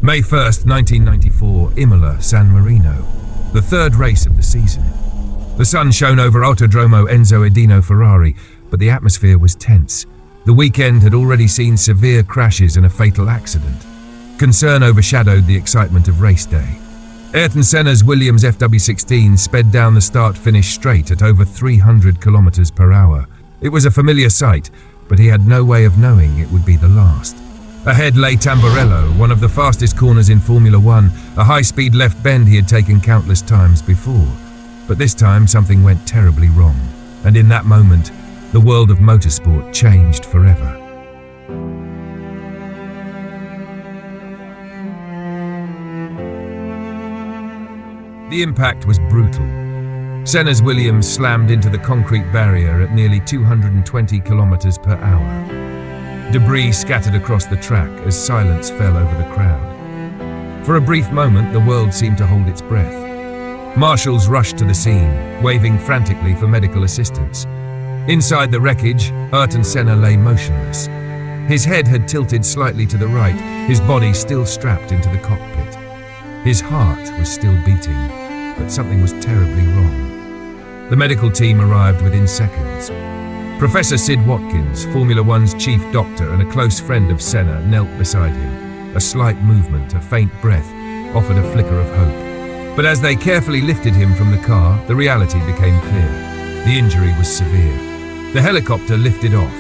May 1st, 1994, Imola, San Marino, the third race of the season. The sun shone over Autodromo Enzo Edino Ferrari, but the atmosphere was tense. The weekend had already seen severe crashes and a fatal accident. Concern overshadowed the excitement of race day. Ayrton Senna's Williams FW16 sped down the start-finish straight at over 300 kilometers per hour. It was a familiar sight, but he had no way of knowing it would be the last. Ahead lay Tamburello, one of the fastest corners in Formula One, a high-speed left bend he had taken countless times before. But this time something went terribly wrong, and in that moment, the world of motorsport changed forever. The impact was brutal. Senna's Williams slammed into the concrete barrier at nearly 220 kilometers per hour. Debris scattered across the track as silence fell over the crowd. For a brief moment, the world seemed to hold its breath. Marshals rushed to the scene, waving frantically for medical assistance. Inside the wreckage, Ayrton Senna lay motionless. His head had tilted slightly to the right, his body still strapped into the cockpit. His heart was still beating, but something was terribly wrong. The medical team arrived within seconds. Professor Sid Watkins, Formula One's chief doctor and a close friend of Senna, knelt beside him. A slight movement, a faint breath, offered a flicker of hope. But as they carefully lifted him from the car, the reality became clear. The injury was severe. The helicopter lifted off,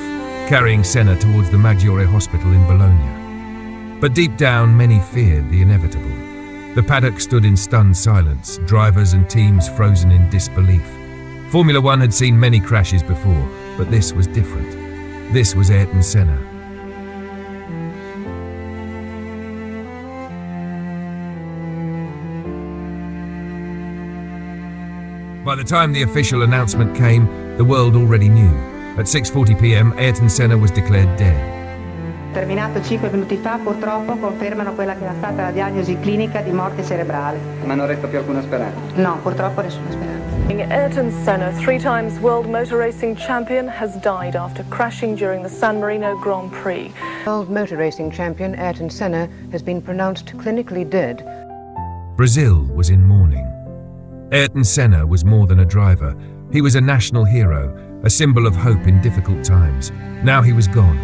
carrying Senna towards the Maggiore Hospital in Bologna. But deep down, many feared the inevitable. The paddock stood in stunned silence, drivers and teams frozen in disbelief. Formula One had seen many crashes before, but this was different. This was Ayrton Senna. By the time the official announcement came, the world already knew. At 6:40 p.m., Ayrton Senna was declared dead. Terminato 5 minuti fa, purtroppo confermano quella che era stata la diagnosi clinica di morte cerebrale. Ma non resta più alcuna speranza? No, purtroppo nessuna speranza. Ayrton Senna, 3 times world motor racing champion, has died after crashing during the San Marino Grand Prix. World motor racing champion Ayrton Senna has been pronounced clinically dead. Brazil was in mourning. Ayrton Senna was more than a driver. He was a national hero, a symbol of hope in difficult times. Now he was gone.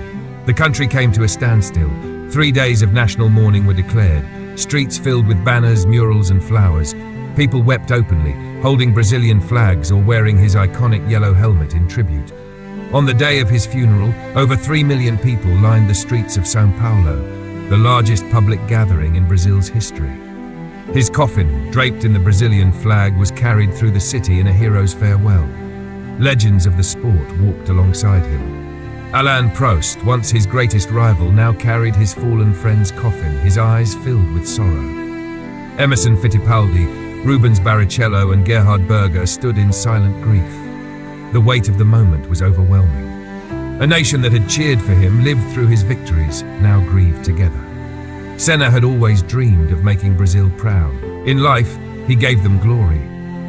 The country came to a standstill. 3 days of national mourning were declared, streets filled with banners, murals and flowers. People wept openly, holding Brazilian flags or wearing his iconic yellow helmet in tribute. On the day of his funeral, over 3 million people lined the streets of São Paulo, the largest public gathering in Brazil's history. His coffin, draped in the Brazilian flag, was carried through the city in a hero's farewell. Legends of the sport walked alongside him. Alain Prost, once his greatest rival, now carried his fallen friend's coffin, his eyes filled with sorrow. Emerson Fittipaldi, Rubens Barrichello and Gerhard Berger stood in silent grief. The weight of the moment was overwhelming. A nation that had cheered for him, lived through his victories, now grieved together. Senna had always dreamed of making Brazil proud. In life, he gave them glory.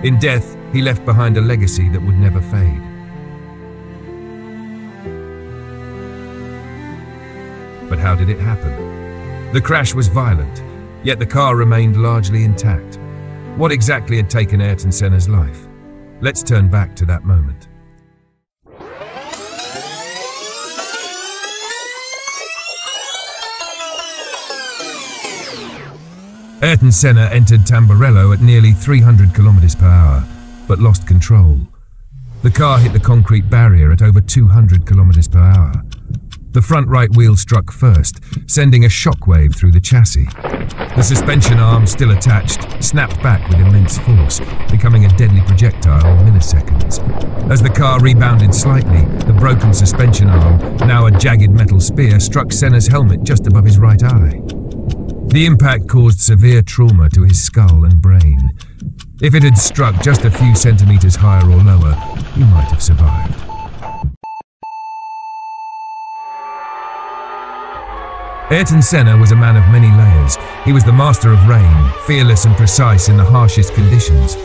In death, he left behind a legacy that would never fade. But how did it happen? The crash was violent, yet the car remained largely intact. What exactly had taken Ayrton Senna's life? Let's turn back to that moment. Ayrton Senna entered Tamburello at nearly 300 kilometers per hour, but lost control. The car hit the concrete barrier at over 200 kilometers per hour. The front right wheel struck first, sending a shockwave through the chassis. The suspension arm, still attached, snapped back with immense force, becoming a deadly projectile in milliseconds. As the car rebounded slightly, the broken suspension arm, now a jagged metal spear, struck Senna's helmet just above his right eye. The impact caused severe trauma to his skull and brain. If it had struck just a few centimeters higher or lower, he might have survived. Ayrton Senna was a man of many layers. He was the master of rain, fearless and precise in the harshest conditions.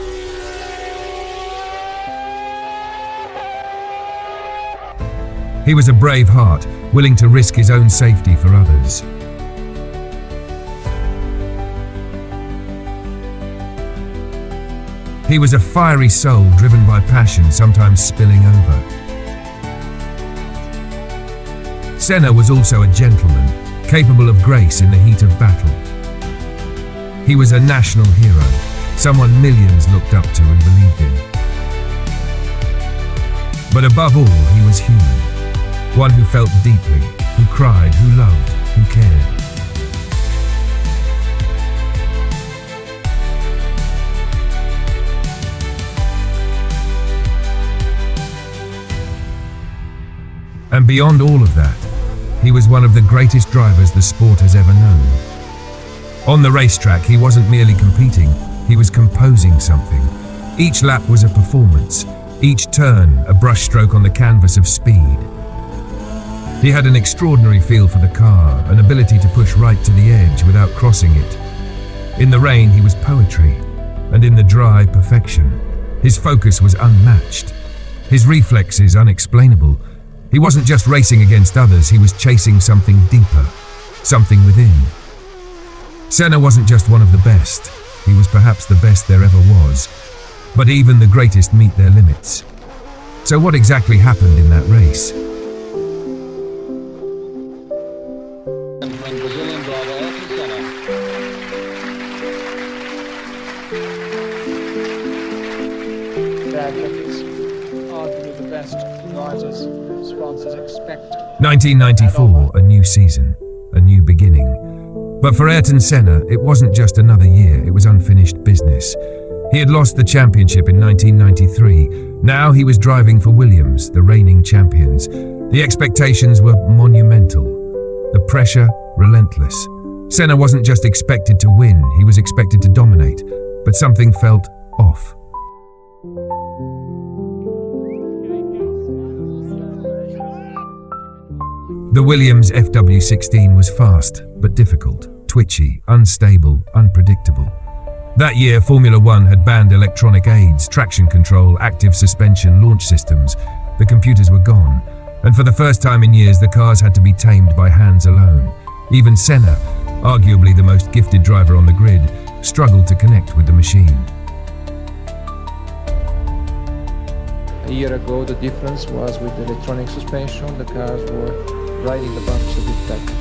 He was a brave heart, willing to risk his own safety for others. He was a fiery soul driven by passion, sometimes spilling over. Senna was also a gentleman, capable of grace in the heat of battle. He was a national hero, someone millions looked up to and believed in. But above all, he was human, one who felt deeply, who cried, who loved, who cared. And beyond all of that, he was one of the greatest drivers the sport has ever known. On the racetrack, he wasn't merely competing, he was composing something. Each lap was a performance, each turn a brushstroke on the canvas of speed. He had an extraordinary feel for the car, an ability to push right to the edge without crossing it. In the rain, he was poetry, and in the dry, perfection. His focus was unmatched, his reflexes unexplainable. He wasn't just racing against others, he was chasing something deeper, something within. Senna wasn't just one of the best, he was perhaps the best there ever was. But even the greatest meet their limits. So what exactly happened in that race? Brazilian driver Ayrton Senna. That is arguably the best riders sponsors expect. 1994, a new season, a new beginning. But for Ayrton Senna, it wasn't just another year, it was unfinished business. He had lost the championship in 1993. Now he was driving for Williams, the reigning champions. The expectations were monumental. The pressure, relentless. Senna wasn't just expected to win, he was expected to dominate. But something felt off. The Williams FW16 was fast, but difficult, twitchy, unstable, unpredictable. That year, Formula One had banned electronic aids, traction control, active suspension, launch systems. The computers were gone, and for the first time in years, the cars had to be tamed by hands alone. Even Senna, arguably the most gifted driver on the grid, struggled to connect with the machine. A year ago, the difference was with the electronic suspension, the cars were riding the bumps a bit better.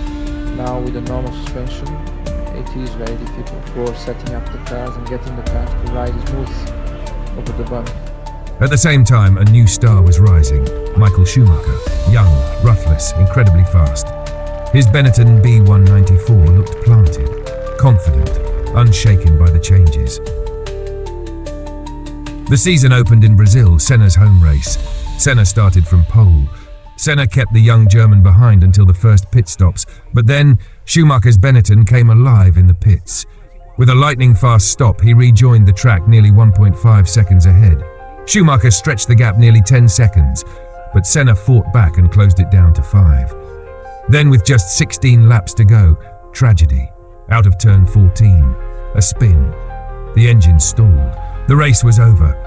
Now with the normal suspension, it is very difficult for setting up the cars and getting the cars to ride smooth over the bump. At the same time, a new star was rising, Michael Schumacher. Young, ruthless, incredibly fast. His Benetton B194 looked planted, confident, unshaken by the changes. The season opened in Brazil, Senna's home race. Senna started from pole. Senna kept the young German behind until the first pit stops, but then Schumacher's Benetton came alive in the pits. With a lightning-fast stop, he rejoined the track nearly 1.5 seconds ahead. Schumacher stretched the gap nearly 10 seconds, but Senna fought back and closed it down to 5. Then, with just 16 laps to go, tragedy. Out of turn 14, a spin. The engine stalled. The race was over.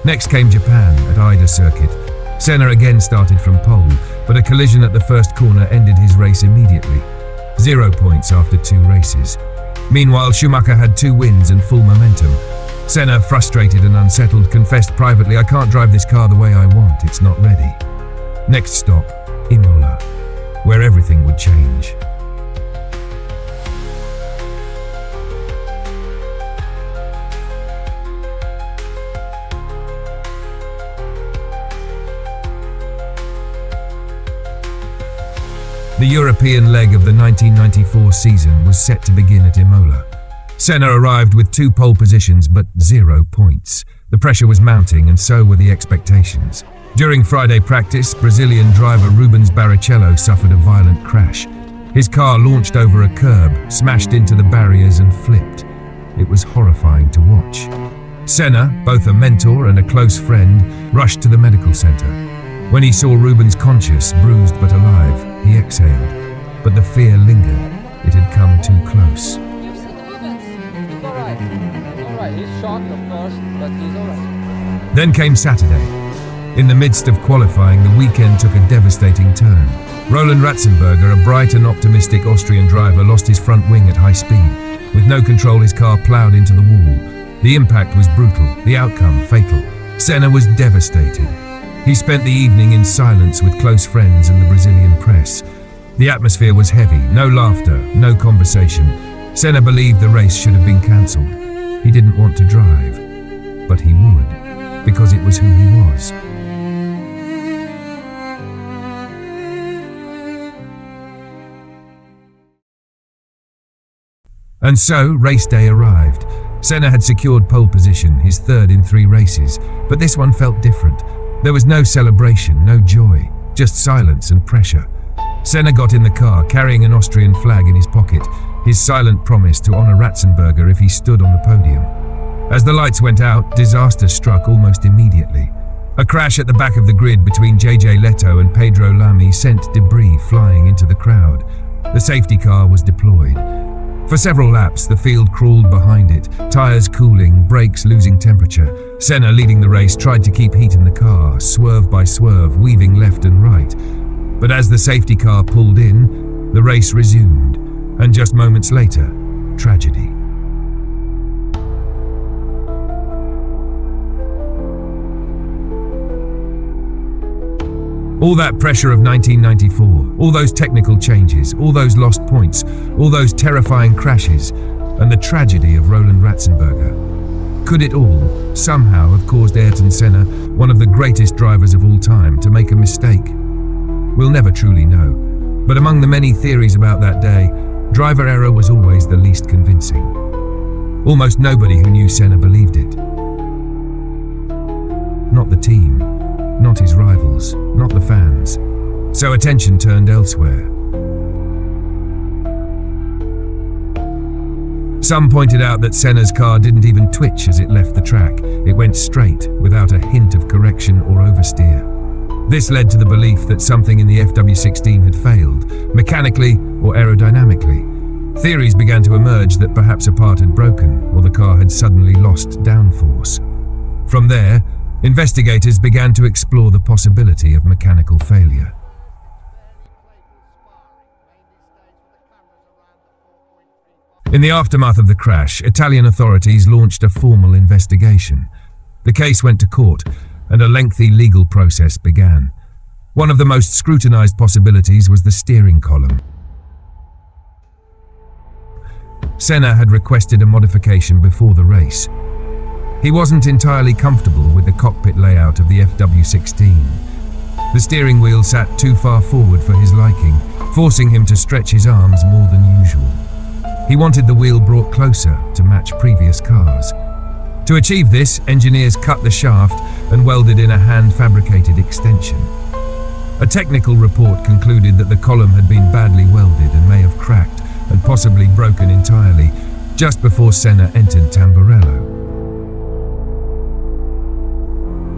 Next came Japan at Ida Circuit. Senna again started from pole, but a collision at the first corner ended his race immediately. 0 points after 2 races. Meanwhile, Schumacher had 2 wins and full momentum. Senna, frustrated and unsettled, confessed privately, "I can't drive this car the way I want, it's not ready." Next stop, Imola, where everything would change. The European leg of the 1994 season was set to begin at Imola. Senna arrived with 2 pole positions but 0 points. The pressure was mounting and so were the expectations. During Friday practice, Brazilian driver Rubens Barrichello suffered a violent crash. His car launched over a curb, smashed into the barriers and flipped. It was horrifying to watch. Senna, both a mentor and a close friend, rushed to the medical center. When he saw Rubens conscious, bruised but alive, he exhaled. But the fear lingered. It had come too close. He's alright. Alright, he's shocked of course, but he's alright. Then came Saturday. In the midst of qualifying, the weekend took a devastating turn. Roland Ratzenberger, a bright and optimistic Austrian driver, lost his front wing at high speed. With no control, his car ploughed into the wall. The impact was brutal, the outcome fatal. Senna was devastated. He spent the evening in silence with close friends and the Brazilian press. The atmosphere was heavy, no laughter, no conversation. Senna believed the race should have been cancelled. He didn't want to drive, but he would, because it was who he was. And so, race day arrived. Senna had secured pole position, his third in 3 races, but this one felt different. There was no celebration, no joy, just silence and pressure. Senna got in the car, carrying an Austrian flag in his pocket, his silent promise to honour Ratzenberger if he stood on the podium. As the lights went out, disaster struck almost immediately. A crash at the back of the grid between JJ Leto and Pedro Lamy sent debris flying into the crowd. The safety car was deployed. For several laps, the field crawled behind it, tyres cooling, brakes losing temperature. Senna, leading the race, tried to keep heat in the car, swerve by swerve, weaving left and right. But as the safety car pulled in, the race resumed, and just moments later, tragedy. All that pressure of 1994, all those technical changes, all those lost points, all those terrifying crashes, and the tragedy of Roland Ratzenberger. Could it all, somehow, have caused Ayrton Senna, one of the greatest drivers of all time, to make a mistake? We'll never truly know, but among the many theories about that day, driver error was always the least convincing. Almost nobody who knew Senna believed it. Not the team, not his rivals, not the fans. So attention turned elsewhere. Some pointed out that Senna's car didn't even twitch as it left the track. It went straight, without a hint of correction or oversteer. This led to the belief that something in the FW16 had failed, mechanically or aerodynamically. Theories began to emerge that perhaps a part had broken, or the car had suddenly lost downforce. From there, investigators began to explore the possibility of mechanical failure. In the aftermath of the crash, Italian authorities launched a formal investigation. The case went to court, and a lengthy legal process began. One of the most scrutinized possibilities was the steering column. Senna had requested a modification before the race. He wasn't entirely comfortable with the cockpit layout of the FW16. The steering wheel sat too far forward for his liking, forcing him to stretch his arms more than usual. He wanted the wheel brought closer to match previous cars. To achieve this, engineers cut the shaft and welded in a hand-fabricated extension. A technical report concluded that the column had been badly welded and may have cracked and possibly broken entirely just before Senna entered Tamburello.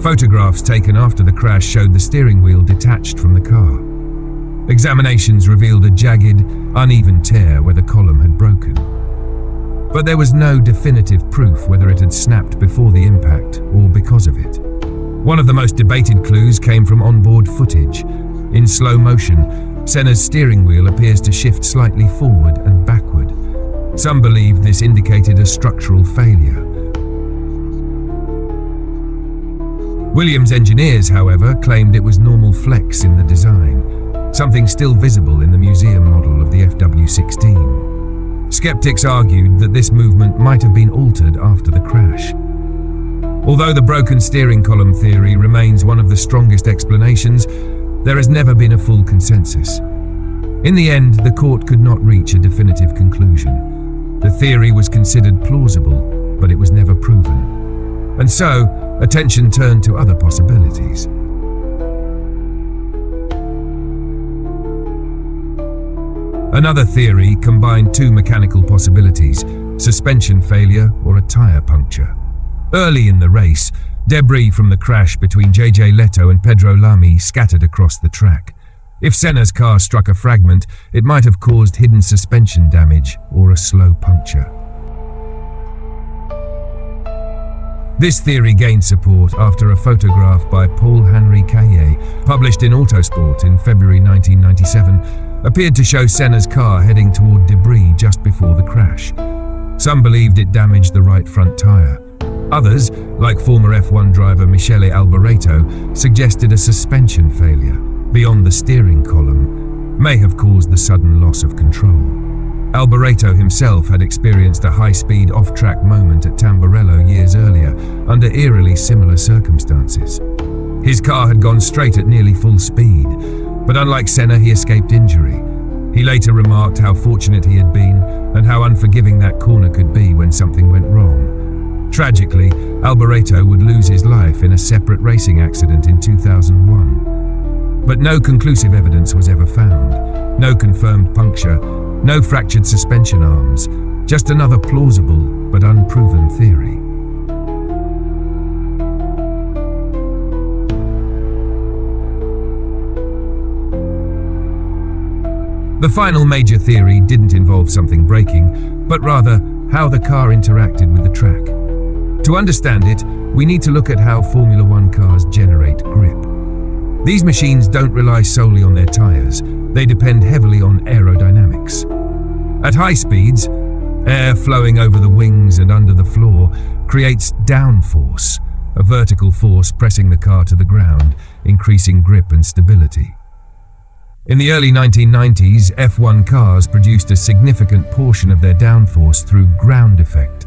Photographs taken after the crash showed the steering wheel detached from the car. Examinations revealed a jagged, uneven tear where the column had broken. But there was no definitive proof whether it had snapped before the impact or because of it. One of the most debated clues came from onboard footage. In slow motion, Senna's steering wheel appears to shift slightly forward and backward. Some believe this indicated a structural failure. Williams engineers, however, claimed it was normal flex in the design, something still visible in the museum model of the FW16. Skeptics argued that this movement might have been altered after the crash. Although the broken steering column theory remains one of the strongest explanations, there has never been a full consensus. In the end, the court could not reach a definitive conclusion. The theory was considered plausible, but it was never proven. And so, attention turned to other possibilities. Another theory combined two mechanical possibilities, suspension failure or a tyre puncture. Early in the race, debris from the crash between JJ Leto and Pedro Lamy scattered across the track. If Senna's car struck a fragment, it might have caused hidden suspension damage or a slow puncture. This theory gained support after a photograph by Paul-Henri Caillet, published in Autosport in February 1997, appeared to show Senna's car heading toward debris just before the crash. Some believed it damaged the right front tyre. Others, like former F1 driver Michele Alboreto, suggested a suspension failure beyond the steering column may have caused the sudden loss of control. Alboreto himself had experienced a high-speed off-track moment at Tamburello years earlier, under eerily similar circumstances. His car had gone straight at nearly full speed, but unlike Senna, he escaped injury. He later remarked how fortunate he had been and how unforgiving that corner could be when something went wrong. Tragically, Alboreto would lose his life in a separate racing accident in 2001. But no conclusive evidence was ever found. No confirmed puncture, no fractured suspension arms, just another plausible but unproven theory. The final major theory didn't involve something breaking, but rather how the car interacted with the track. To understand it, we need to look at how Formula One cars generate grip. These machines don't rely solely on their tyres, they depend heavily on aerodynamics. At high speeds, air flowing over the wings and under the floor creates downforce, a vertical force pressing the car to the ground, increasing grip and stability. In the early 1990s, F1 cars produced a significant portion of their downforce through ground effect.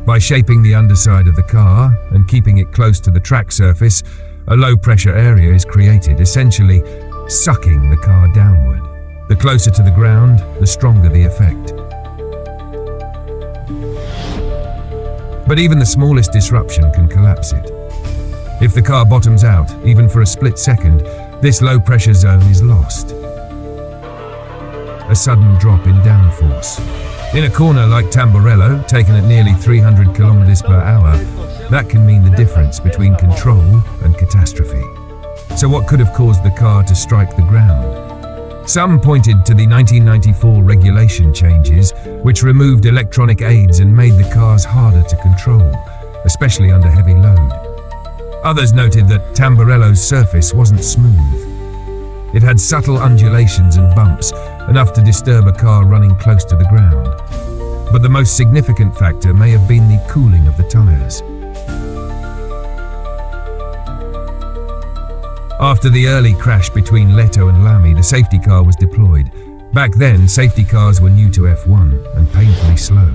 By shaping the underside of the car and keeping it close to the track surface, a low-pressure area is created, essentially sucking the car downward. The closer to the ground, the stronger the effect. But even the smallest disruption can collapse it. If the car bottoms out, even for a split second, this low-pressure zone is lost. A sudden drop in downforce. In a corner like Tamburello, taken at nearly 300 kilometers per hour, that can mean the difference between control and catastrophe. So what could have caused the car to strike the ground? Some pointed to the 1994 regulation changes, which removed electronic aids and made the cars harder to control, especially under heavy load. Others noted that Tamburello's surface wasn't smooth. It had subtle undulations and bumps, enough to disturb a car running close to the ground. But the most significant factor may have been the cooling of the tyres. After the early crash between Leto and Lamy, the safety car was deployed. Back then, safety cars were new to F1 and painfully slow.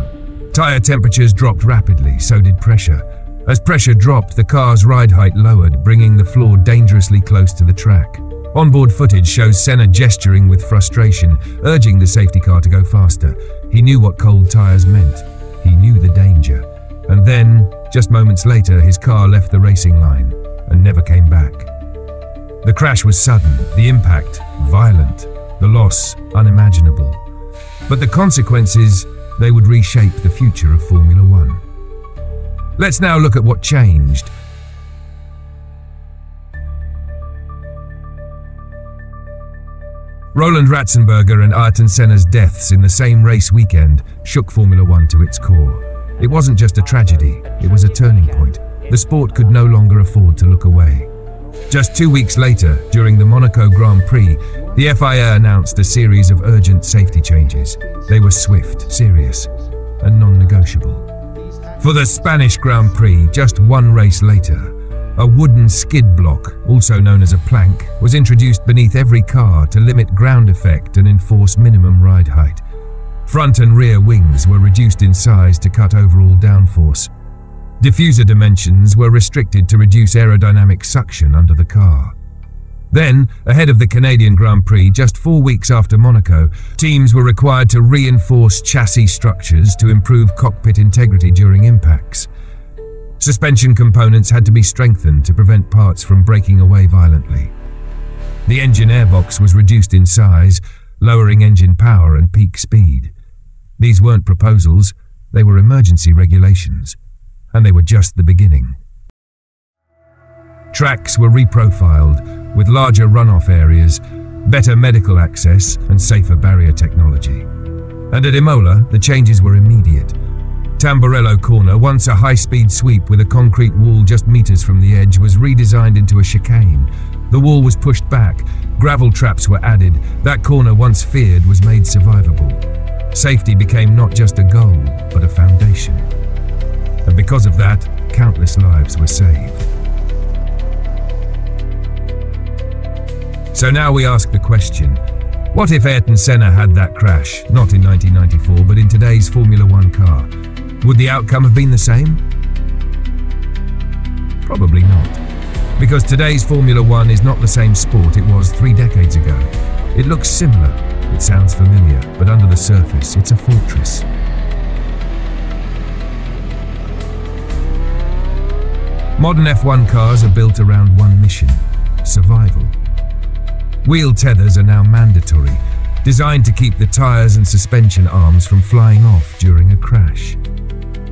Tyre temperatures dropped rapidly, so did pressure. As pressure dropped, the car's ride height lowered, bringing the floor dangerously close to the track. Onboard footage shows Senna gesturing with frustration, urging the safety car to go faster. He knew what cold tyres meant. He knew the danger. And then, just moments later, his car left the racing line and never came back. The crash was sudden, the impact violent, the loss unimaginable. But the consequences, they would reshape the future of Formula One. Let's now look at what changed. Roland Ratzenberger and Ayrton Senna's deaths in the same race weekend shook Formula One to its core. It wasn't just a tragedy, it was a turning point. The sport could no longer afford to look away. Just 2 weeks later, during the Monaco Grand Prix, the FIA announced a series of urgent safety changes. They were swift, serious, and non-negotiable. For the Spanish Grand Prix, just one race later, a wooden skid block, also known as a plank, was introduced beneath every car to limit ground effect and enforce minimum ride height. Front and rear wings were reduced in size to cut overall downforce. Diffuser dimensions were restricted to reduce aerodynamic suction under the car. Then, ahead of the Canadian Grand Prix, just 4 weeks after Monaco, teams were required to reinforce chassis structures to improve cockpit integrity during impacts. Suspension components had to be strengthened to prevent parts from breaking away violently. The engine airbox was reduced in size, lowering engine power and peak speed. These weren't proposals, they were emergency regulations, and they were just the beginning. Tracks were reprofiled with larger runoff areas, better medical access, and safer barrier technology. And at Imola, the changes were immediate. Tamburello corner, once a high-speed sweep with a concrete wall just meters from the edge, was redesigned into a chicane. The wall was pushed back, gravel traps were added. That corner, once feared, was made survivable. Safety became not just a goal, but a foundation. And because of that, countless lives were saved. So now we ask the question, what if Ayrton Senna had that crash, not in 1994, but in today's Formula One car? Would the outcome have been the same? Probably not. Because today's Formula One is not the same sport it was 3 decades ago. It looks similar, it sounds familiar, but under the surface, it's a fortress. Modern F1 cars are built around one mission: survival. Wheel tethers are now mandatory, designed to keep the tyres and suspension arms from flying off during a crash.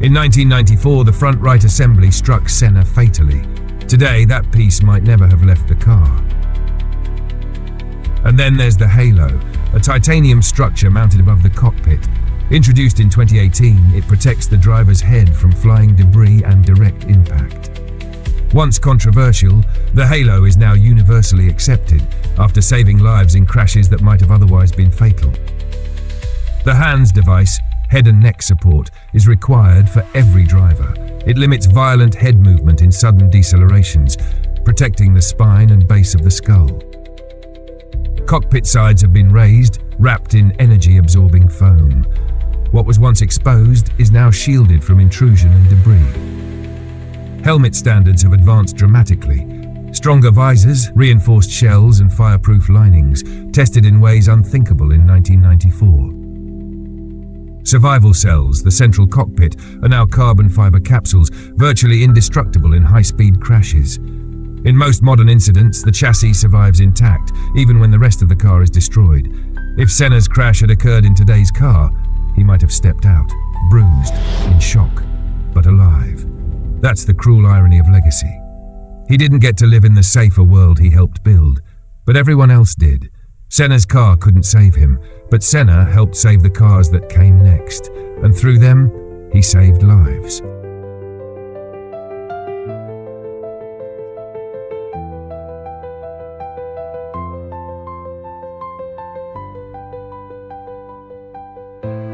In 1994, the front right assembly struck Senna fatally. Today, that piece might never have left the car. And then there's the halo, a titanium structure mounted above the cockpit. Introduced in 2018, it protects the driver's head from flying debris and direct impact. Once controversial, the halo is now universally accepted after saving lives in crashes that might have otherwise been fatal. The HANS device, head and neck support, is required for every driver. It limits violent head movement in sudden decelerations, protecting the spine and base of the skull. Cockpit sides have been raised, wrapped in energy-absorbing foam. What was once exposed is now shielded from intrusion and debris. Helmet standards have advanced dramatically. Stronger visors, reinforced shells and fireproof linings, tested in ways unthinkable in 1994. Survival cells, the central cockpit, are now carbon fiber capsules, virtually indestructible in high-speed crashes. In most modern incidents, the chassis survives intact, even when the rest of the car is destroyed. If Senna's crash had occurred in today's car, he might have stepped out, bruised, in shock, but alive. That's the cruel irony of legacy. He didn't get to live in the safer world he helped build, but everyone else did. Senna's car couldn't save him, but Senna helped save the cars that came next, and through them, he saved lives.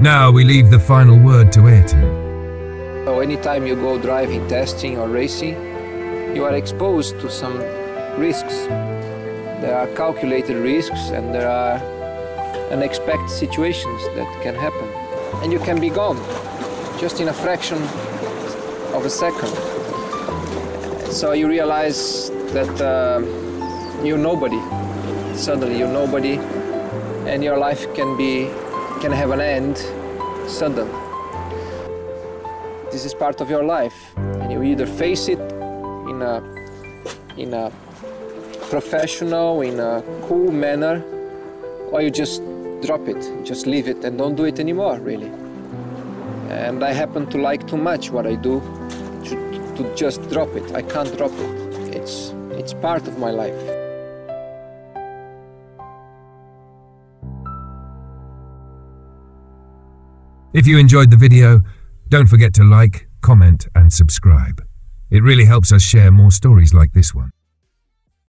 Now we leave the final word to Ayrton. So anytime you go driving, testing or racing, you are exposed to some risks. There are calculated risks and there are unexpected situations that can happen. And you can be gone, just in a fraction of a second. So you realize that you're nobody. Suddenly you're nobody, and your life can have an end sudden. This is part of your life, and you either face it in a professional, in a cool manner, or you just drop it, just leave it and don't do it anymore, really. And I happen to like too much what I do to just drop it. I can't drop it. It's part of my life. If you enjoyed the video, don't forget to like, comment and subscribe. It really helps us share more stories like this one.